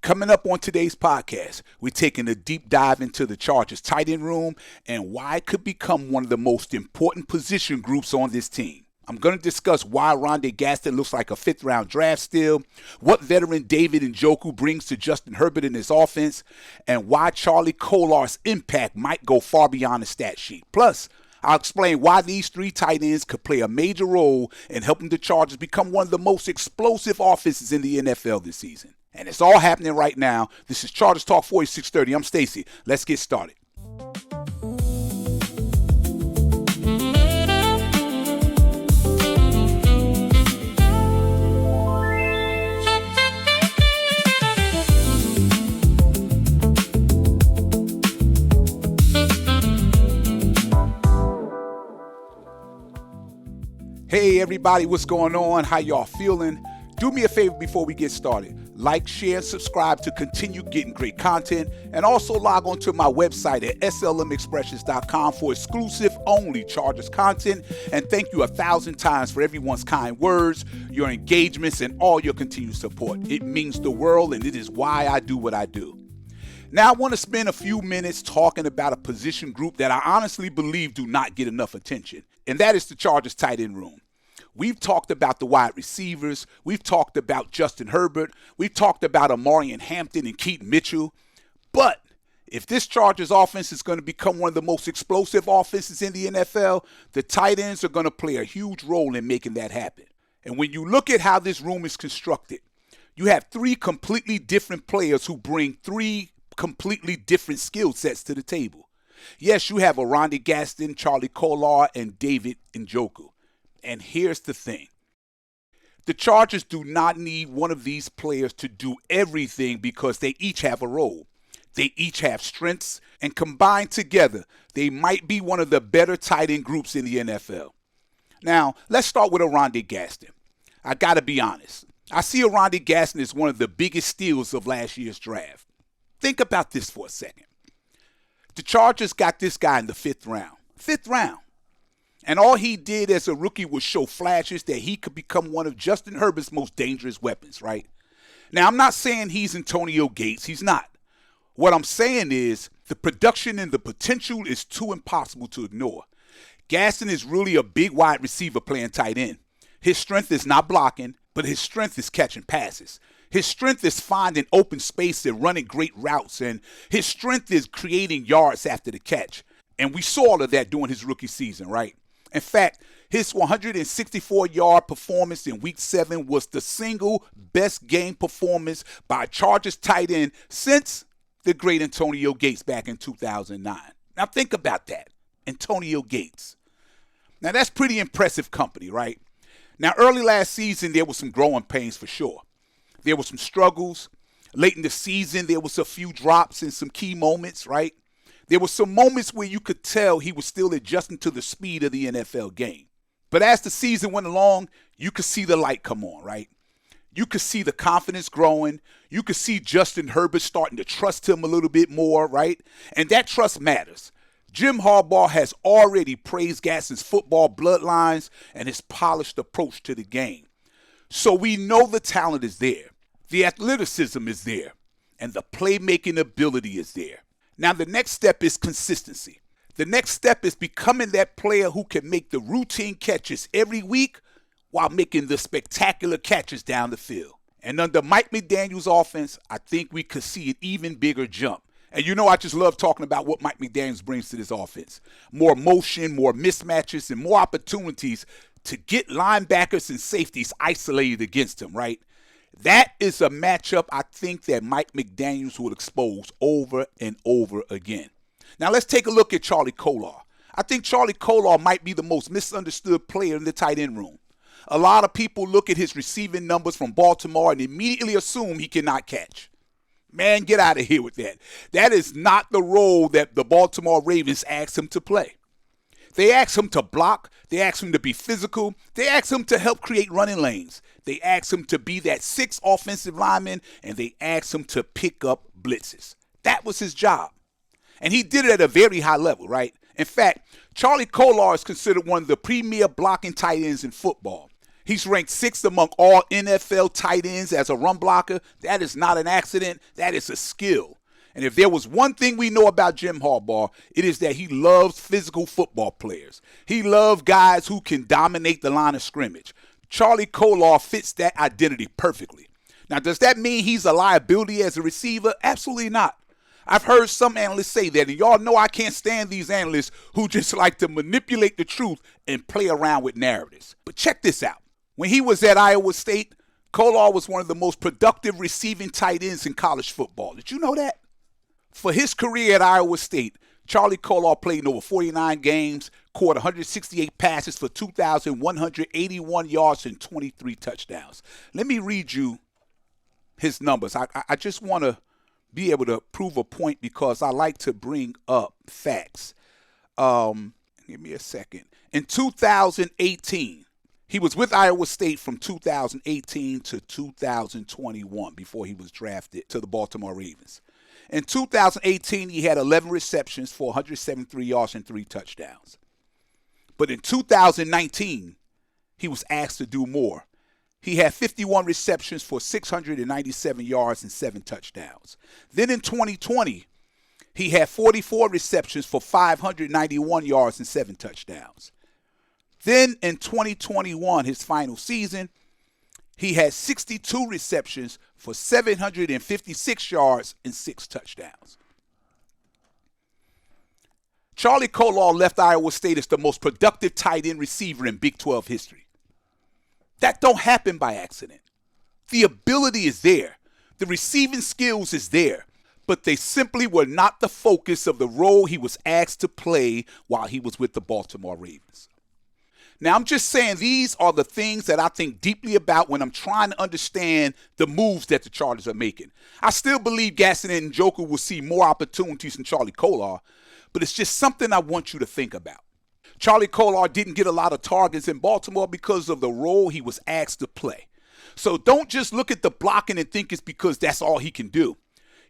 Coming up on today's podcast, we're taking a deep dive into the Chargers tight end room and why it could become one of the most important position groups on this team. I'm going to discuss why Oronde Gadsden looks like a fifth-round draft steal, what veteran David Njoku brings to Justin Herbert in his offense, and why Charlie Kolar's impact might go far beyond the stat sheet. Plus, I'll explain why these three tight ends could play a major role in helping the Chargers become one of the most explosive offenses in the NFL this season. And it's all happening right now. This is Chargers Talk 4630. I'm Stacy. Let's get started. Hey everybody, what's going on? How y'all feeling? Do me a favor before we get started. Like, share, and subscribe to continue getting great content. And also log on to my website at slmexpressions.com for exclusive only Chargers content. And thank you 1,000 times for everyone's kind words, your engagements, and all your continued support. It means the world, and it is why I do what I do. Now I want to spend a few minutes talking about a position group that I honestly believe do not get enough attention. And that is the Chargers tight end room. We've talked about the wide receivers. We've talked about Justin Herbert. We've talked about Amarian Hampton and Keaton Mitchell. But if this Chargers offense is going to become one of the most explosive offenses in the NFL, the tight ends are going to play a huge role in making that happen. And when you look at how this room is constructed, you have three completely different players who bring three completely different skill sets to the table. Yes, you have Oronde Gadsden, Charlie Kolar, and David Njoku. And here's the thing. The Chargers do not need one of these players to do everything because they each have a role. They each have strengths, and combined together, they might be one of the better tight end groups in the NFL. Now, let's start with Oronde Gadsden. I got to be honest. I see Oronde Gadsden as one of the biggest steals of last year's draft. Think about this for a second. The Chargers got this guy in the fifth round. And all he did as a rookie was show flashes that he could become one of Justin Herbert's most dangerous weapons, right? Now, I'm not saying he's Antonio Gates. He's not. What I'm saying is the production and the potential is too impossible to ignore. Gadsden is really a big wide receiver playing tight end. His strength is not blocking, but his strength is catching passes. His strength is finding open space and running great routes, and his strength is creating yards after the catch. And we saw all of that during his rookie season, right? In fact, his 164-yard performance in Week 7 was the single best game performance by a Chargers tight end since the great Antonio Gates back in 2009. Now think about that, Antonio Gates. Now that's pretty impressive company, right? Now early last season, there was some growing pains for sure. There were some struggles. Late in the season, there was a few drops in some key moments, right? There were some moments where you could tell he was still adjusting to the speed of the NFL game. But as the season went along, you could see the light come on, right? You could see the confidence growing. You could see Justin Herbert starting to trust him a little bit more, right? And that trust matters. Jim Harbaugh has already praised Gadsden's football bloodlines and his polished approach to the game. So we know the talent is there. The athleticism is there. And the playmaking ability is there. Now, the next step is consistency. The next step is becoming that player who can make the routine catches every week while making the spectacular catches down the field. And under Mike McDaniel's offense, I think we could see an even bigger jump. And you know I just love talking about what Mike McDaniel brings to this offense. More motion, more mismatches, and more opportunities to get linebackers and safeties isolated against him, right? That is a matchup I think that Mike McDaniels will expose over and over again. Now let's take a look at Charlie Kolar. I think Charlie Kolar might be the most misunderstood player in the tight end room. A lot of people look at his receiving numbers from Baltimore and immediately assume he cannot catch. Man, get out of here with that. That is not the role that the Baltimore Ravens asked him to play. They asked him to block. They asked him to be physical. They asked him to help create running lanes. They asked him to be that sixth offensive lineman, and they asked him to pick up blitzes. That was his job. And he did it at a very high level, right? In fact, Charlie Kolar is considered one of the premier blocking tight ends in football. He's ranked 6th among all NFL tight ends as a run blocker. That is not an accident. That is a skill. And if there was one thing we know about Jim Harbaugh, it is that he loves physical football players. He loves guys who can dominate the line of scrimmage. Charlie Kolar fits that identity perfectly. Now, does that mean he's a liability as a receiver? Absolutely not. I've heard some analysts say that, and y'all know I can't stand these analysts who just like to manipulate the truth and play around with narratives. But check this out. When he was at Iowa State, Kolar was one of the most productive receiving tight ends in college football. Did you know that? For his career at Iowa State, Charlie Kolar played in over 49 games, caught 168 passes for 2,181 yards and 23 touchdowns. Let me read you his numbers. I just want to be able to prove a point because I like to bring up facts. Give me a second. In 2018, he was with Iowa State from 2018 to 2021 before he was drafted to the Baltimore Ravens. In 2018, he had 11 receptions for 173 yards and 3 touchdowns. But in 2019, he was asked to do more. He had 51 receptions for 697 yards and 7 touchdowns. Then in 2020, he had 44 receptions for 591 yards and 7 touchdowns. Then in 2021, his final season, he had 62 receptions for 756 yards and 6 touchdowns. Charlie Kolar left Iowa State as the most productive tight end receiver in Big 12 history. That don't happen by accident. The ability is there. The receiving skills is there. But they simply were not the focus of the role he was asked to play while he was with the Baltimore Ravens. Now, I'm just saying these are the things that I think deeply about when I'm trying to understand the moves that the Chargers are making. I still believe Gadsden and Njoku will see more opportunities than Charlie Kolar, but it's just something I want you to think about. Charlie Kolar didn't get a lot of targets in Baltimore because of the role he was asked to play. So don't just look at the blocking and think it's because that's all he can do.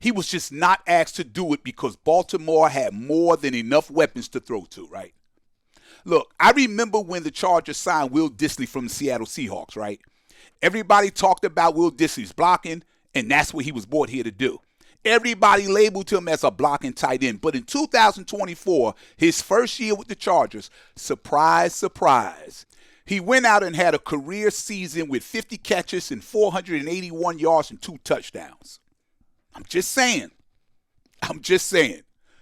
He was just not asked to do it because Baltimore had more than enough weapons to throw to, right? Look, I remember when the Chargers signed Will Dissly from the Seattle Seahawks, right? Everybody talked about Will Dissly's blocking, and that's what he was brought here to do. Everybody labeled him as a blocking tight end. But in 2024, his first year with the Chargers, surprise, surprise, he went out and had a career season with 50 catches and 481 yards and 2 touchdowns. I'm just saying.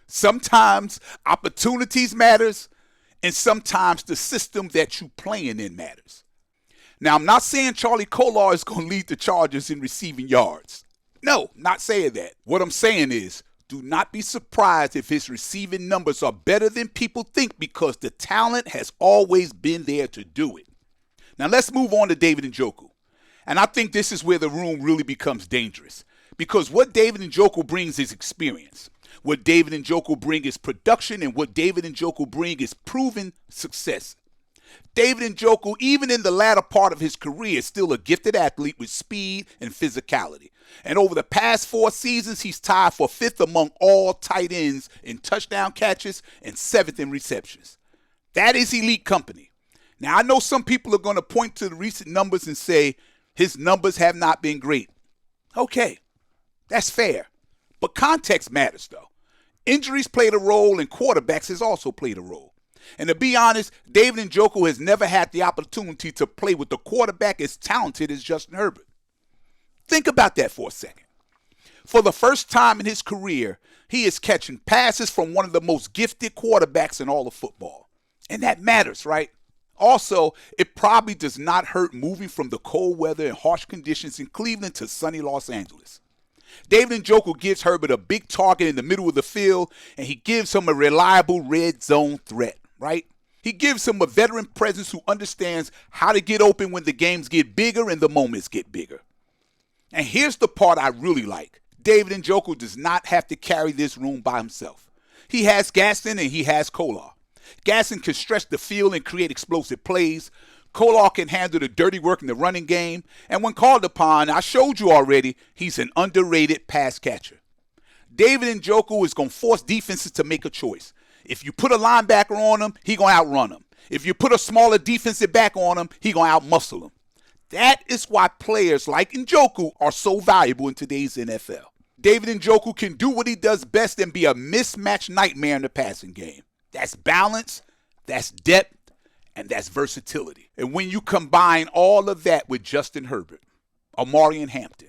Sometimes opportunities matters, and sometimes the system that you playing in matters. Now, I'm not saying Charlie Kolar is going to lead the Chargers in receiving yards. No, not saying that. What I'm saying is, do not be surprised if his receiving numbers are better than people think because the talent has always been there to do it. Now, let's move on to David Njoku. And I think this is where the room really becomes dangerous because what David Njoku brings is experience. What David Njoku brings is production, and what David Njoku brings is proven success. David Njoku, even in the latter part of his career, is still a gifted athlete with speed and physicality. And over the past 4 seasons, he's tied for 5th among all tight ends in touchdown catches and 7th in receptions. That is elite company. Now, I know some people are going to point to the recent numbers and say his numbers have not been great. Okay, that's fair. But context matters, though. Injuries played a role, and quarterbacks has also played a role. And to be honest, David Njoku has never had the opportunity to play with a quarterback as talented as Justin Herbert. Think about that for a second. For the first time in his career, he is catching passes from one of the most gifted quarterbacks in all of football. And that matters, right? Also, it probably does not hurt moving from the cold weather and harsh conditions in Cleveland to sunny Los Angeles. David Njoku gives Herbert a big target in the middle of the field, and he gives him a reliable red zone threat, right? He gives him a veteran presence who understands how to get open when the games get bigger and the moments get bigger. And here's the part I really like. David Njoku does not have to carry this room by himself. He has Gadsden and he has Kolar. Gadsden can stretch the field and create explosive plays. Kolar can handle the dirty work in the running game. And when called upon, I showed you already, he's an underrated pass catcher. David Njoku is going to force defenses to make a choice. If you put a linebacker on him, he's going to outrun him. If you put a smaller defensive back on him, he's going to outmuscle him. That is why players like Njoku are so valuable in today's NFL. David Njoku can do what he does best and be a mismatch nightmare in the passing game. That's balance, that's depth, and that's versatility. And when you combine all of that with Justin Herbert, Omarion Hampton,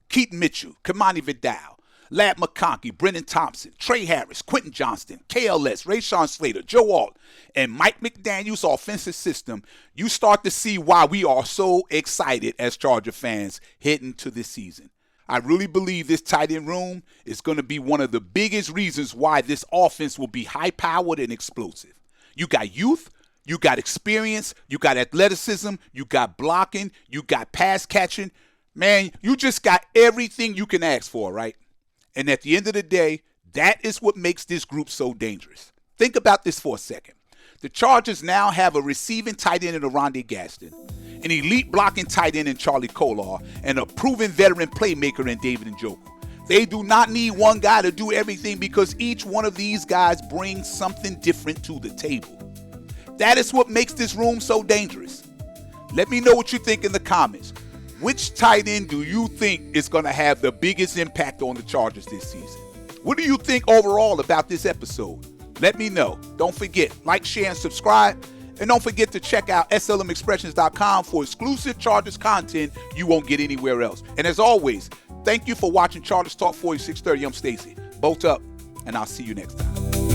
Keaton Mitchell, Kamani Vidal, Lad McConkey, Brennan Thompson, Trey Harris, Quentin Johnston, KLS, Rashawn Slater, Joe Alt, and Mike McDaniel's offensive system, you start to see why we are so excited as Charger fans heading to this season. I really believe this tight end room is going to be one of the biggest reasons why this offense will be high-powered and explosive. You got youth, you got experience, you got athleticism, you got blocking, you got pass catching. Man, you just got everything you can ask for, right? And at the end of the day, that is what makes this group so dangerous. Think about this for a second. The Chargers now have a receiving tight end in Oronde Gadsden, an elite blocking tight end in Charlie Kolar, and a proven veteran playmaker in David Njoku. They do not need one guy to do everything because each one of these guys brings something different to the table. That is what makes this room so dangerous. Let me know what you think in the comments. Which tight end do you think is going to have the biggest impact on the Chargers this season? What do you think overall about this episode? Let me know. Don't forget, like, share, and subscribe. And don't forget to check out slmexpressions.com for exclusive Chargers content you won't get anywhere else. And as always, thank you for watching Chargers Talk 4630. I'm Stacy. Bolt up, and I'll see you next time.